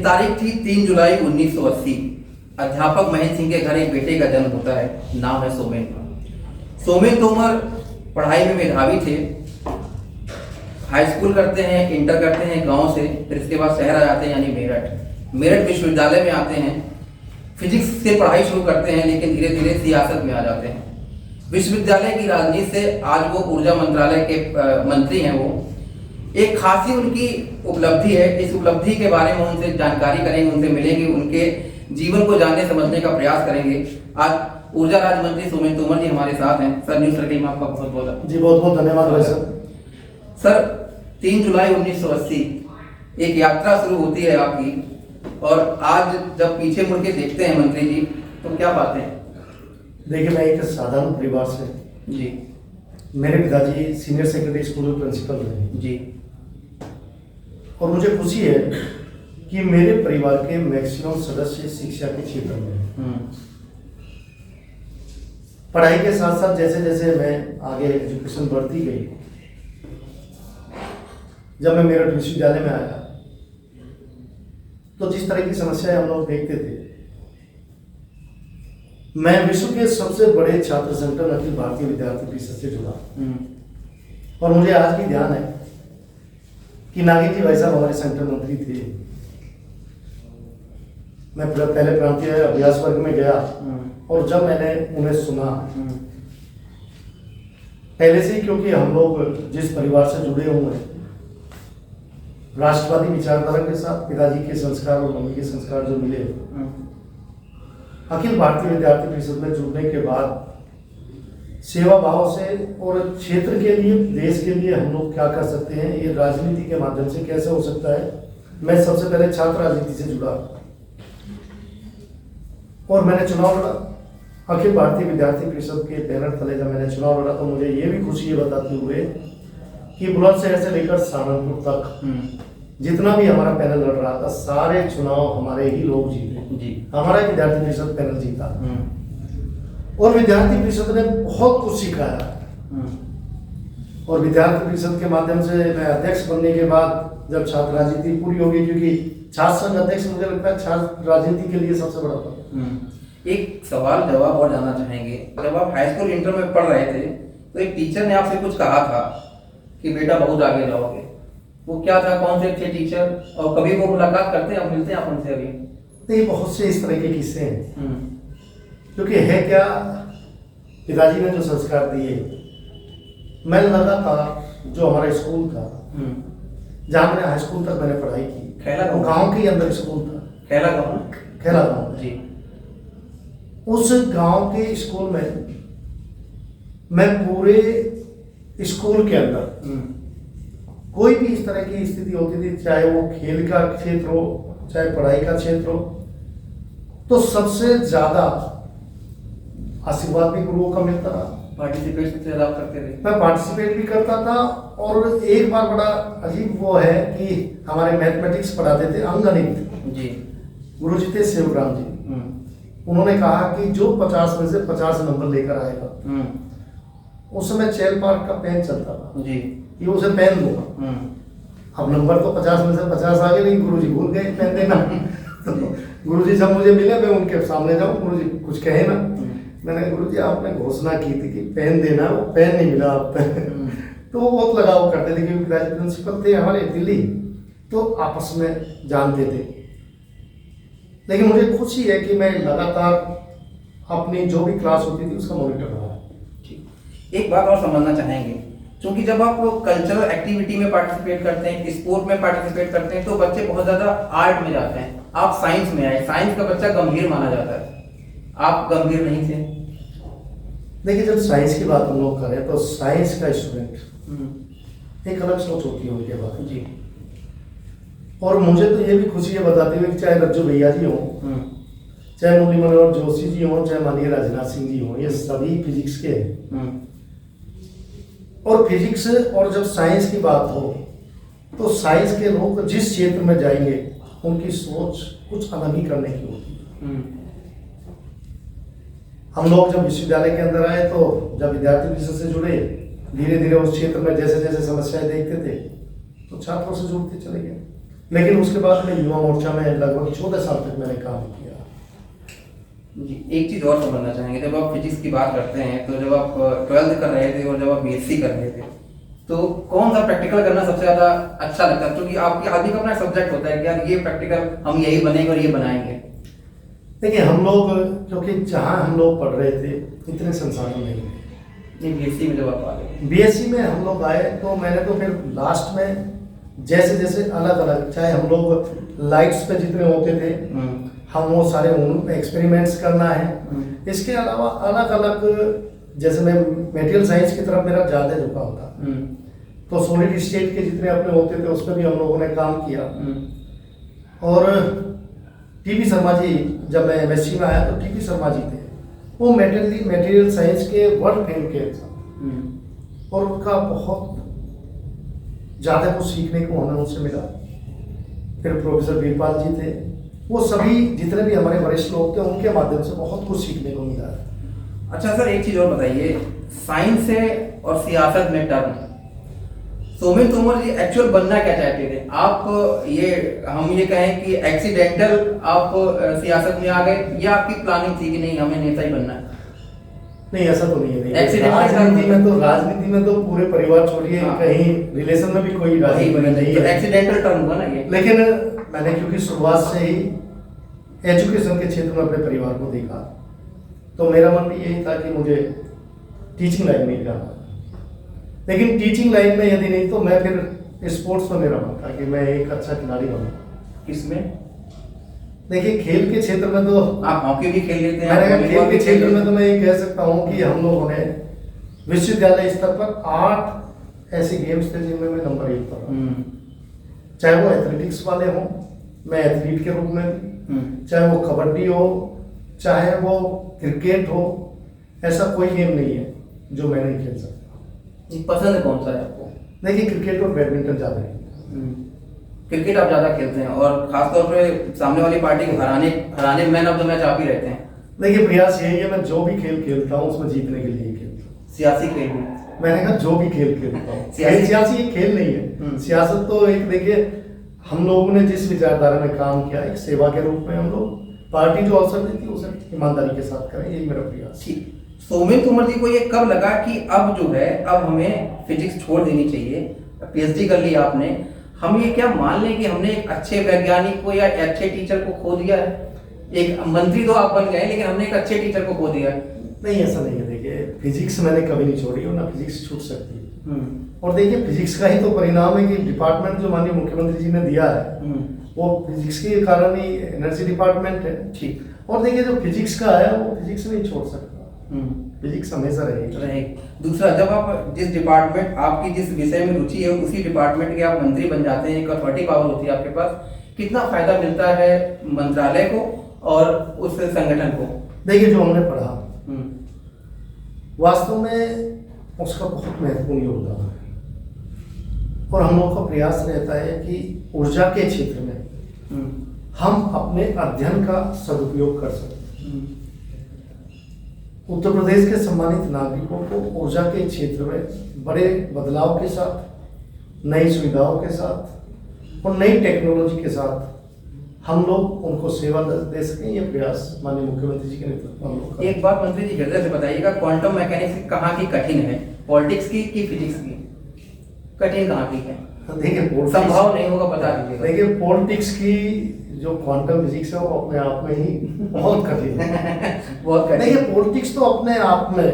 तारीख थी 3 जुलाई 1980। अध्यापक महेंद्र सिंह के घर एक बेटे का जन्म होता है। नाम है सोमेन। सोमेन तोमर पढ़ाई में मेधावी थे। हाई स्कूल करते हैं, इंटर करते हैं गांव से, फिर इसके बाद शहर आ जाते हैं यानी मेरठ विश्वविद्यालय में आते हैं। फिजिक्स से पढ़ाई शुरू करते हैं, लेकिन धीरे धीरे सियासत में आ जाते हैं। विश्वविद्यालय की राजनीति से आज वो ऊर्जा मंत्रालय के मंत्री हैं। वो एक खासी उनकी उपलब्धि है। इस उपलब्धि के बारे में उनसे जानकारी करेंगे, उनसे मिलेंगे, उनके जीवन को जानने समझने का प्रयास करेंगे। आज ऊर्जा राज्य मंत्री सोमेन तोमर जी हमारे साथ हैं। सर, न्यूज सर्किल में आपका बहुत बहुत जी बहुत बहुत धन्यवाद भाई सर। सर, 3 जुलाई 1980 एक यात्रा शुरू होती है आपकी, और आज जब पीछे मुड़ के देखते हैं मंत्री जी, तो क्या बातें हैं? देखिए, मैं एक साधारण परिवार से जी। मेरे पिताजी सीनियर सेकेंडरी स्कूल में प्रिंसिपल रहे जी। और मुझे खुशी है कि मेरे परिवार के मैक्सिमम सदस्य शिक्षा के क्षेत्र में हैं। पढ़ाई के साथ साथ जैसे जैसे मैं आगे एजुकेशन बढ़ती गई, जब मैं मेरठ विश्वविद्यालय में आया तो जिस तरह की समस्याएं हम लोग देखते थे, मैं विश्व के सबसे बड़े छात्र संगठन अखिल भारतीय विद्यार्थी परिषद से जुड़ा। और मुझे आज भी ध्यान है कि नागिन जी भाई साहब हमारे संगठन मंत्री थे। मैं पहले प्रांतीय अभ्यास वर्ग में गया और जब मैंने उन्हें सुना, पहले से ही क्योंकि हम लोग जिस परिवार से जुड़े हुए हैं, राष्ट्रवादी विचारधारा के साथ पिताजी के संस्कार और मम्मी के संस्कार जो मिले, अखिल भारतीय विद्यार्थी परिषद में जुड़ने के बाद सेवा भाव से और क्षेत्र के लिए, देश के लिए हम लोग क्या कर सकते हैं, ये राजनीति के माध्यम से कैसे हो सकता है, मैं सबसे पहले छात्र राजनीति से जुड़ा और मैंने चुनाव लड़ा। अखिल भारतीय विद्यार्थी परिषद के बैनर तले जब मैंने चुनाव लड़ा तो मुझे ये भी खुशी है बताते हुए कि बुलंदशहर से लेकर सहारनपुर तक जितना भी हमारा पैनल लड़ रहा था, सारे चुनाव हमारे ही लोग जीते जी। हमारा विद्यार्थी परिषद पैनल जीता और विद्यार्थी परिषद ने बहुत कुछ सिखाया। और विद्यार्थी परिषद के माध्यम से मैं अध्यक्ष बनने के बाद जब छात्र राजनीति पूरी होगी, क्योंकि छात्र संघ अध्यक्ष मुझे लगता है छात्र राजनीति के लिए सबसे बड़ा पद। एक सवाल जवाब और जानना चाहेंगे। जब आप हाई स्कूल इंटर में पढ़ रहे थे तो एक टीचर ने आपसे कुछ कहा था कि बेटा बहुत आगे जाओगे। वो क्या था, कौन से थे टीचर, और कभी वो मुलाकात करते हैं, मिलते हैं आप उनसे अभी? नहीं, बहुत से इस तरह के किस्से हैं। क्योंकि है क्या, पिताजी ने जो संस्कार दिए, मैं लगातार जो हमारा स्कूल था, जहाँ मैंने हाई स्कूल तक मैंने पढ़ाई की, वो गाँव के अंदर स्कूल था। खेला गाँव जी। उस गांव के स्कूल में मैं पूरे स्कूल के अंदर कोई भी इस तरह की स्थिति होती थी, चाहे वो खेल का क्षेत्र हो, चाहे पढ़ाई का क्षेत्र हो, तो सबसे ज्यादा आशीर्वाद भी गुरुओं का मिलता रहा। पार्टिसिपेट सबसे ज्यादा करते थे? मैं पार्टिसिपेट भी करता था। और एक बार बड़ा अजीब वो है कि हमारे मैथमेटिक्स पढ़ाते थे अंगणित जी, गुरु जी थे सेवग्राम जी। उन्होंने कहा कि जो 50 में से 50 नंबर लेकर आएगा, उस समय चेल पार्क का पेन चलता था जी, कि उसे पेन दूंगा। अब नंबर तो 50 में से 50 आ गए, लेकिन गुरुजी भूल गए पेन देना। तो गुरुजी जब मुझे मिले, मैं उनके सामने जाऊं, गुरुजी कुछ कहे ना, मैंने गुरुजी आपने घोषणा की थी कि पेन देना, वो पेन नहीं मिला आप तो वो बहुत लगाव करते थे, क्योंकि पिताजी प्रिंसिपल थे हमारे दिल्ली, तो आपस में जानते थे। लेकिन मुझे खुशी है कि मैं लगातार अपनी जो भी क्लास होती थी उसका मॉनिटर रहा। एक बात और समझना चाहेंगे, क्योंकि जब आप कल्चरल एक्टिविटी में पार्टिसिपेट करते हैं, स्पोर्ट में पार्टिसिपेट करते हैं, तो बच्चे बहुत ज्यादा आर्ट में जाते हैं। आप साइंस में आए, साइंस का बच्चा गंभीर माना जाता है, आप गंभीर नहीं थे। देखिए, जब साइंस की बात हम लोग करें तो साइंस का स्टूडेंट एक अलग सोच होती है उनके बारे जी। और मुझे तो ये भी खुशी है बताते हुए कि चाहे रज्जू भैया जी हों, चाहे मुरली मनोहर जोशी जी हों, चाहे माननीय राजनाथ सिंह जी हों, ये सभी फिजिक्स के हैं। और फिजिक्स और जब साइंस की बात हो तो साइंस के लोग जिस क्षेत्र में जाएंगे उनकी सोच कुछ अलग ही करने की होती है। हम लोग जब विश्वविद्यालय के अंदर आए तो जब विद्यार्थी परिषद से जुड़े, धीरे धीरे उस क्षेत्र में जैसे जैसे समस्याएं देखते थे तो छात्रों से जुड़ते चले गए। लेकिन उसके बाद मैं युवा मोर्चा में लगभग 14 साल तक मैंने काम किया। जी, एक चीज़ और समझना चाहेंगे, जब आप फिजिक्स की बात करते हैं तो जब आप 12th कर रहे थे और जब आप बीएससी कर रहे थे तो कौन सा प्रैक्टिकल करना सबसे ज़्यादा अच्छा लगता है? क्योंकि आपके आदमी का अपना सब्जेक्ट होता है कि यार ये प्रैक्टिकल हम यही बनेंगे और ये बनाएंगे। देखिए हम लोग, क्योंकि जहाँ हम लोग पढ़ रहे थे इतने संसाधन नहीं थे। बीएससी में जब आप आ गए, बीएससी में हम लोग आए तो मैंने तो फिर लास्ट में जैसे जैसे अलग अलग, चाहे हम लोग लाइट्स पे जितने होते थे हम वो सारे उन एक्सपेरिमेंट्स करना है। इसके अलावा अलग अलग, जैसे मैं मटेरियल साइंस की तरफ मेरा ज़्यादा झुकाव था, तो सॉलिड स्टेट के जितने अपने होते थे उस पर भी हम लोगों ने काम किया। और टीपी शर्मा जी, जब मैं एमएससी में आया तो टीपी शर्मा जी थे, वो मटेरियल साइंस के वर्ल्ड फेम के और उनका बहुत ज़्यादा कुछ सीखने को हमें उनसे मिला। फिर प्रोफेसर वीरपाल जी थे, वो सभी जितने भी हमारे वरिष्ठ लोग थे उनके माध्यम से बहुत कुछ सीखने को मिला है। अच्छा सर, एक चीज़ और बताइए, साइंस से और सियासत में टर्म, सोमेन तोमर जी एक्चुअल बनना क्या चाहते थे? आप ये हम ये कहें कि एक्सीडेंटल आप सियासत में आ गए या आपकी प्लानिंग थी कि नहीं हमें नेता ही बनना है? नहीं, ऐसा तो नहीं है। राजनीति में तो पूरे परिवार छोड़िए, कहीं रिलेशन में भी कोई राजनीति नहीं है, एक्सीडेंटल टर्म हुआ ना ये। लेकिन मैंने क्योंकि शुरुआत से ही एजुकेशन के क्षेत्र में अपने परिवार को देखा, तो मेरा मन भी यही था कि मुझे टीचिंग लाइन में जाना। लेकिन टीचिंग लाइन में यदि नहीं तो मैं फिर स्पोर्ट्स में मेरा मन था कि मैं एक अच्छा खिलाड़ी बनूं। किसमें? देखिए खेल के क्षेत्र में तो आप हॉकी भी खेल लेते हैं। मैंने खेल के क्षेत्र में तो मैं ये कह सकता हूँ कि हम लोगों ने विश्वविद्यालय स्तर पर 8 ऐसे गेम्स थे जिनमें मैं नंबर 1 पर रहा। चाहे वो एथलेटिक्स वाले हों, मैं एथलीट के रूप में, चाहे वो कबड्डी हो, चाहे वो क्रिकेट हो, ऐसा कोई गेम नहीं है जो मैं नहीं खेल सकता। पसंद कौन सा है आपको? देखिए क्रिकेट और बैडमिंटन ज़्यादा है। क्रिकेट आप ज़्यादा खेलते हैं और खासतौर पे सामने वाली पार्टी को हराने मैन ऑफ द मैच आप ही रहते हैं। देखिए प्रयास यही है, मैं जो भी खेल खेलता हूँ उसमें जीतने के लिए खेलता हूँ। सियासी खेल भी? मैंने कहा जो भी खेल खेलता हूँ। सियासी एक खेल नहीं है। सियासत तो एक, देखिए हम लोगों ने जिस विचारधारा में काम किया, एक सेवा के रूप में हम लोग पार्टी जो अवसर देती है उसे ईमानदारी के साथ करें, यही मेरा प्रयास। ठीक। सोमेन तोमर जी को ये कब लगा कि अब जो है अब हमें फिजिक्स छोड़ देनी चाहिए? पीएचडी कर लिया आपने, हम ये क्या मान लें कि हमने एक अच्छे वैज्ञानिक को या अच्छे टीचर को खो दिया है? एक मंत्री तो आप बन गए लेकिन हमने एक अच्छे टीचर को खो दिया। नहीं, ऐसा नहीं है। देखिए फिजिक्स मैंने कभी नहीं छोड़ी और ना फिजिक्स छूट सकती है। और देखिए फिजिक्स का ही तो परिणाम है कि डिपार्टमेंट जो माननीय मुख्यमंत्री जी ने दिया है वो फिजिक्स के कारण ही एनर्जी डिपार्टमेंट है। ठीक। और देखिए जो फिजिक्स का है वो फिजिक्स नहीं छोड़ सकता, फिजिक्स हमेशा रहेगी। दूसरा, जब आप जिस डिपार्टमेंट, आपकी जिस विषय में रुचि है उसी डिपार्टमेंट के आप मंत्री बन जाते हैं, एक अथॉरिटी पावर होती है आपके पास, कितना फायदा मिलता है मंत्रालय को और उस संगठन को? देखिए जो हमने पढ़ा वास्तव में उसका बहुत महत्वपूर्ण योगदान है और हम लोग का प्रयास रहता है कि ऊर्जा के क्षेत्र में हम अपने अध्ययन का सदुपयोग कर सकें। उत्तर प्रदेश के सम्मानित नागरिकों को ऊर्जा के क्षेत्र में बड़े बदलाव के साथ, नई सुविधाओं के साथ और नई टेक्नोलॉजी के साथ हम लोग उनको सेवा दे सकें, ये प्रयास माननीय मुख्यमंत्री जी के नेतृत्व में हम लोग। एक बात मंत्री जी हृदय से बताइएगा, क्वांटम मैकेनिक्स कहाँ की कठिन है, पॉलिटिक्स की कि फिजिक्स की? कठिन कहाँ की है? देखिए संभव नहीं होगा, बता दीजिएगा। देखिए पॉलिटिक्स की जो क्वांटम फिजिक्स है वो अपने आप में ही बहुत कठिन है। बहुत कठिन। देखिए पॉलिटिक्स तो अपने आप में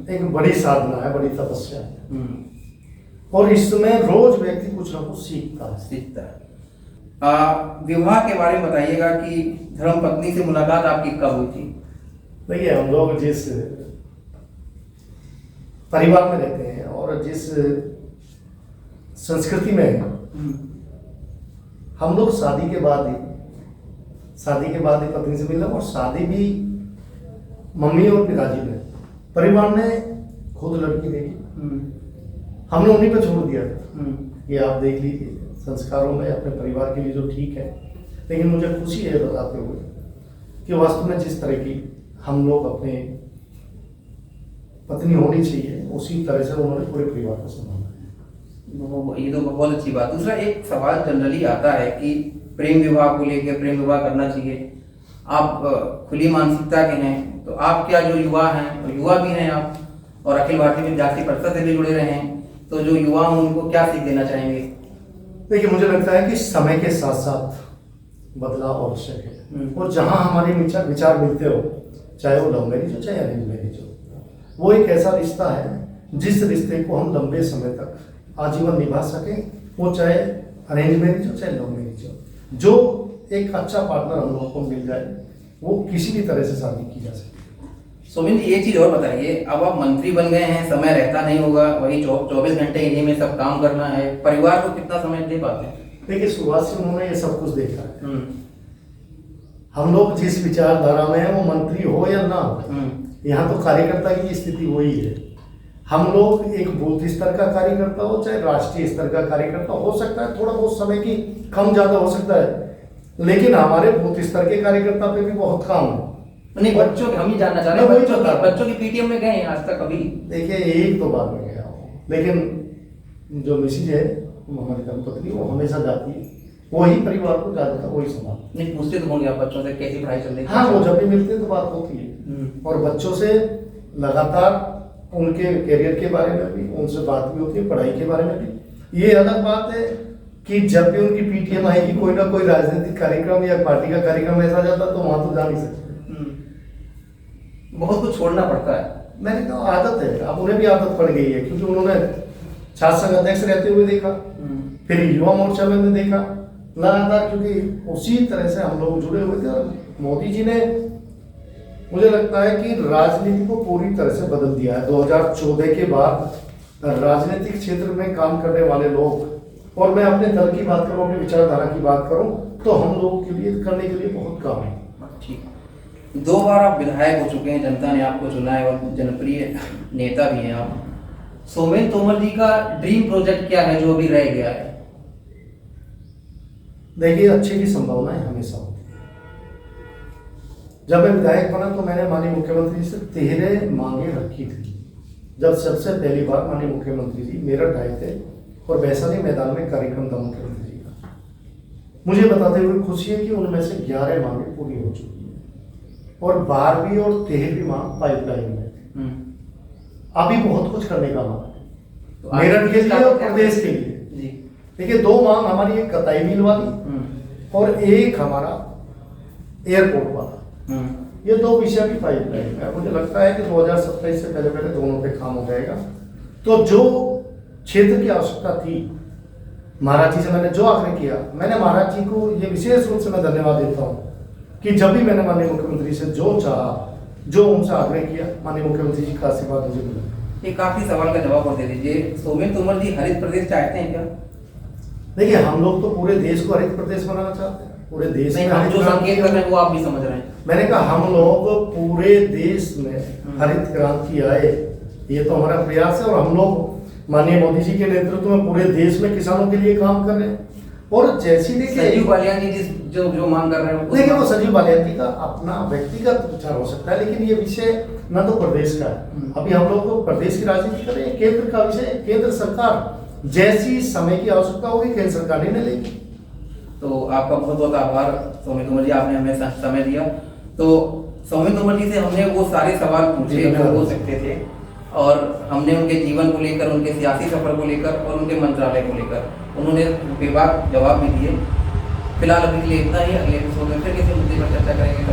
एक बड़ी साधना है, बड़ी तपस्या है और इसमें रोज व्यक्ति कुछ ना कुछ सीखता है। विवाह के बारे में बताइएगा कि धर्मपत्नी से मुलाकात आपकी कब हुई थी? देखिए हम लोग जिस परिवार में रहते हैं और जिस संस्कृति में है, हम लोग शादी के बाद ही पत्नी से मिले और शादी भी मम्मी और पिताजी ने, परिवार ने खुद लड़की देखी, हमने उन्हीं पे छोड़ दिया कि आप देख लीजिए संस्कारों में अपने परिवार के लिए जो ठीक है। लेकिन मुझे खुशी है बताते हुए कि वास्तव में जिस तरह की हम लोग अपने पत्नी होनी चाहिए उसी तरह से उन्होंने पूरे परिवार को संभाला है। ये तो बहुत अच्छी बात। दूसरा एक सवाल जनरली आता है कि प्रेम विवाह को लेकर, प्रेम विवाह करना चाहिए। आप खुली मानसिकता के हैं, तो आप क्या जो युवा हैं, तो युवा भी हैं आप, और अखिल भारतीय विद्यार्थी परिषद से भी जुड़े रहे हैं, तो जो युवा हैं उनको क्या सीख देना चाहेंगे? देखिए, मुझे लगता है कि समय के साथ साथ बदलाव आवश्यक है, और जहाँ हमारे विचार मिलते हो, चाहे वो लव मैरिज हो चाहे अरेंज मैरिज हो, वो एक ऐसा रिश्ता है जिस रिश्ते को हम लंबे समय तक आजीवन निभा सकें, वो चाहे अरेंज मैरिज हो चाहे लव मैरिज हो। जो एक अच्छा पार्टनर हम लोगों को मिल जाए, वो किसी भी तरह से शादी की जा सके। सोमेन जी, एक चीज और बताइए, अब आप मंत्री बन गए हैं, समय रहता नहीं होगा, वही 24 घंटे इन्हीं में सब काम करना है, परिवार को कितना समय दे पाते हैं? देखिए, शुरुआत से उन्होंने ये सब कुछ देखा है। हम लोग जिस विचारधारा में है, वो मंत्री हो या ना हो, यहाँ तो कार्यकर्ता की स्थिति वही है। हम लोग एक बूथ स्तर का कार्यकर्ता हो चाहे राष्ट्रीय स्तर का कार्यकर्ता हो सकता है, थोड़ा बहुत समय की कम ज्यादा हो सकता है, लेकिन हमारे बूथ स्तर के कार्यकर्ता पे भी बहुत काम है। नहीं, बच्चों हम ही जानना चाह रहे हैं, बच्चों की पीटीएम में गए हैं आज तक कभी? देखिए, एक दो बार में गया हूँ, लेकिन जो मिसेज है हमारी धर्मपत्नी, वो हमेशा जाती है, वही परिवार को ज्यादातर वही संभाल। नहीं, पूछते तो होंगे आप बच्चों से कैसी पढ़ाई चल रही है? हाँ, वो जब भी मिलते हैं तो बात होती है, और बच्चों से लगातार उनके करियर के बारे में भी उनसे बात भी होती है, पढ़ाई के बारे में भी। ये अलग बात है कि जब भी उनकी पीटीएम आएगी, कोई ना कोई राजनीतिक कार्यक्रम या पार्टी का कार्यक्रम ऐसा जाता, तो वहां तो जा नहीं सकते। बहुत कुछ छोड़ना पड़ता है। मैंने कहा आदत है, अब उन्हें भी आदत पड़ गई है, क्योंकि उन्होंने छात्र संघ अध्यक्ष रहते हुए देखा, फिर युवा मोर्चा में देखा लगातार, क्योंकि उसी तरह से हम लोग जुड़े हुए थे। और मोदी जी ने, मुझे लगता है कि राजनीति को पूरी तरह से बदल दिया है। 2014 के बाद राजनीतिक क्षेत्र में काम करने वाले लोग, और मैं अपने दल की बात करूं, अपनी विचारधारा की बात करूं, तो हम लोगों के लिए करने के लिए बहुत काम है। ठीक, 2 बार आप विधायक हो चुके हैं, जनता ने आपको चुना है और जनप्रिय नेता भी हैं आप। सोमेन तोमर जी का ड्रीम प्रोजेक्ट क्या है जो अभी रह गया है? देखिए, अच्छे की संभावनाएं हमेशा होती है। जब मैं विधायक बना तो मैंने माननीय मुख्यमंत्री से 13 मांगे रखी थी। जब सबसे पहली बार माननीय मुख्यमंत्री जी मेरठ आए थे और वैशाली मैदान में कार्यक्रम था मुख्यमंत्री जी का, मुझे बताते हुए खुशी है कि उनमें से 11 मांगे पूरी हो चुकी है, और 12वीं और 13वीं मांग पाइपलाइन में। अभी बहुत कुछ करने का मांग है, तो मेरठ के लिए और प्रदेश के लिए। देखिए, 2 मांग हमारी, एक कताई मिल वाली और एक हमारा एयरपोर्ट वाला। ये 2 विषय भी पाइपलाइन है। मुझे लगता है कि 2027 से पहले पहले दोनों पे काम हो जाएगा। तो जो क्षेत्र की आवश्यकता थी, महाराज जी से मैंने जो आग्रह किया, मैंने महाराज जी को ये विशेष रूप से मैं धन्यवाद देता हूँ कि जब भी मैंने माननीय मुख्यमंत्री से जो चाहा, जो उनसे आग्रह किया, माननीय मुख्यमंत्री जी का आशीर्वाद मुझे मिला। ये काफी सवाल का जवाब और दे दीजिए, सोमेन तोमर जी हरित प्रदेश चाहते हैं क्या? देखिए, हम लोग तो पूरे देश को हरित प्रदेश बनाना चाहते हैं, पूरे देश में हम जो संकेत कर रहे हैं वो आप भी समझ रहे हैं। मैंने कहा हम लोग पूरे देश में हरित क्रांति आए, ये तो हमारा प्रयास है, और हम लोग माननीय मोदी जी के नेतृत्व में पूरे देश में किसानों के लिए काम कर रहे हैं। और जैसी देखिए, संजीव बालियान जी जो मांग कर रहे हैं, देखिए वो संजीव बालियान जी का अपना व्यक्तिगत विचार हो सकता है, लेकिन ये विषय न तो प्रदेश का है। अभी हम लोग को प्रदेश की राजनीति कर रहे हैं, केंद्र का विषय, केंद्र सरकार जैसी समय की आवश्यकता होगी केंद्र सरकार निर्णय लेगी। तो आपका बहुत बहुत आभार सोमेन तोमर जी, आपने हमें समय दिया। तो सोमेन तोमर जी से हमने वो सारे सवाल पूछे जो हो सकते थे, और हमने उनके जीवन को लेकर, उनके सियासी सफर को लेकर और उनके मंत्रालय को लेकर उन्होंने बेबाक जवाब भी दिए। फिलहाल अभी के लिए इतना ही, अगले एपिसोड में फिर किसी मुद्दे पर चर्चा करेंगे।